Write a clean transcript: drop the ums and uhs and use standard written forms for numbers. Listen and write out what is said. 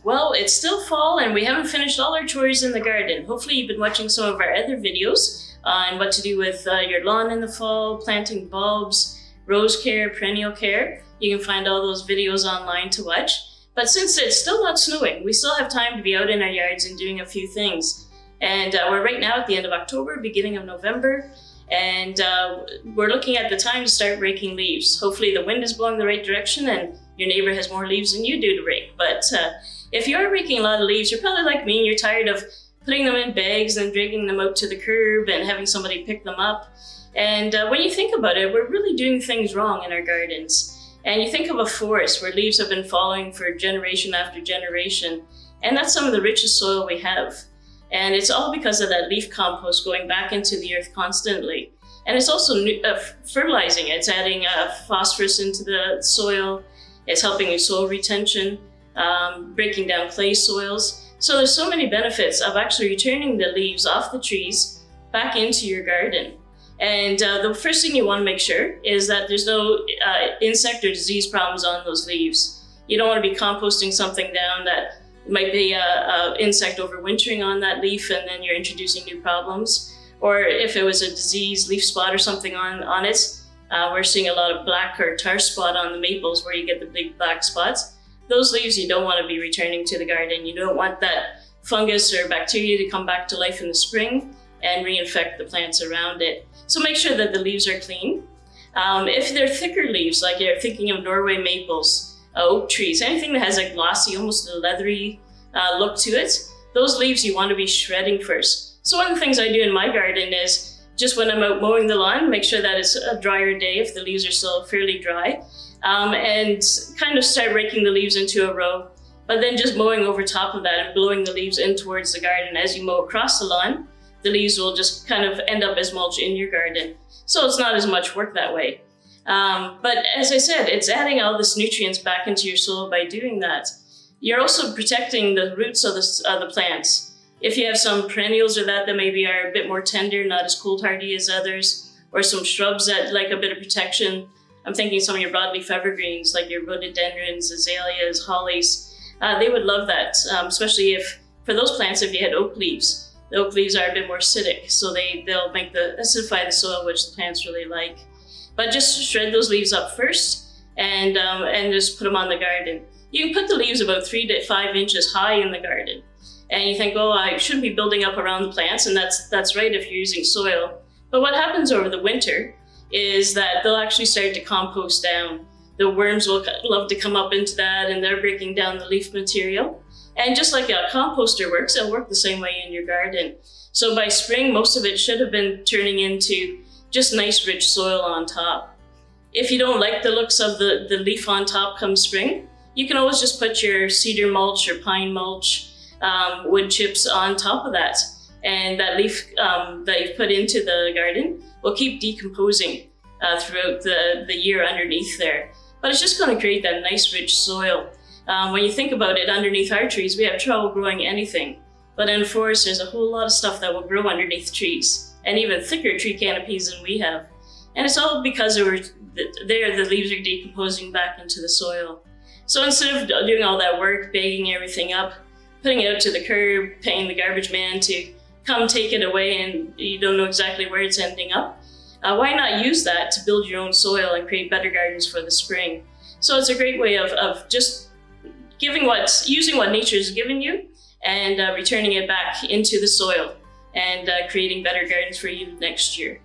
Well, it's still fall and we haven't finished all our chores in the garden. Hopefully you've been watching some of our other videos on what to do with your lawn in the fall, planting bulbs, rose care, perennial care. You can find all those videos online to watch. But since it's still not snowing, we still have time to be out in our yards and doing a few things. And we're right now at the end of October, beginning of November, and we're looking at the time to start raking leaves. Hopefully the wind is blowing the right direction and your neighbor has more leaves than you do to rake. But if you are raking a lot of leaves, you're probably like me and you're tired of putting them in bags and dragging them out to the curb and having somebody pick them up. And when you think about it, we're really doing things wrong in our gardens. And you think of a forest where leaves have been falling for generation after generation, and that's some of the richest soil we have. And it's all because of that leaf compost going back into the earth constantly. And it's also fertilizing. It's adding phosphorus into the soil. It's helping with soil retention, breaking down clay soils. So there's so many benefits of actually returning the leaves off the trees back into your garden. And the first thing you want to make sure is that there's no insect or disease problems on those leaves. You don't want to be composting something down that might be an insect overwintering on that leaf and then you're introducing new problems. Or if it was a disease leaf spot or something on it, we're seeing a lot of black or tar spot on the maples where you get the big black spots. Those leaves you don't want to be returning to the garden. You don't want that fungus or bacteria to come back to life in the spring and reinfect the plants around it. So make sure that the leaves are clean. If they're thicker leaves, like you're thinking of Norway maples, oak trees, anything that has a glossy, almost a leathery look to it, those leaves you want to be shredding first. So one of the things I do in my garden is just when I'm out mowing the lawn, make sure that it's a drier day if the leaves are still fairly dry, and kind of start raking the leaves into a row, but then just mowing over top of that and blowing the leaves in towards the garden. As you mow across the lawn, the leaves will just kind of end up as mulch in your garden. So it's not as much work that way. But as I said, it's adding all this nutrients back into your soil by doing that. You're also protecting the roots of the plants. If you have some perennials or that maybe are a bit more tender, not as cold hardy as others, or some shrubs that like a bit of protection. I'm thinking some of your broadleaf evergreens, like your rhododendrons, azaleas, hollies. They would love that, especially if, for those plants, if you had oak leaves. The oak leaves are a bit more acidic, so they'll make acidify the soil, which the plants really like. But just shred those leaves up first and just put them on the garden. You can put the leaves about 3 to 5 inches high in the garden. And you think, oh, I shouldn't be building up around the plants, and that's right if you're using soil. But what happens over the winter is that they'll actually start to compost down. The worms will love to come up into that, and they're breaking down the leaf material. And just like a composter works, it'll work the same way in your garden. So by spring, most of it should have been turning into just nice, rich soil on top. If you don't like the looks of the leaf on top come spring, you can always just put your cedar mulch or pine mulch, wood chips on top of that. And that leaf that you've put into the garden will keep decomposing throughout the year underneath there. But it's just going to create that nice, rich soil. When you think about it, underneath our trees, we have trouble growing anything. But in forests, there's a whole lot of stuff that will grow underneath trees, and even thicker tree canopies than we have. And it's all because the leaves are decomposing back into the soil. So instead of doing all that work, bagging everything up, putting it out to the curb, paying the garbage man to come take it away and you don't know exactly where it's ending up, why not use that to build your own soil and create better gardens for the spring? So it's a great way of just using what nature's given you and returning it back into the soil and creating better gardens for you next year.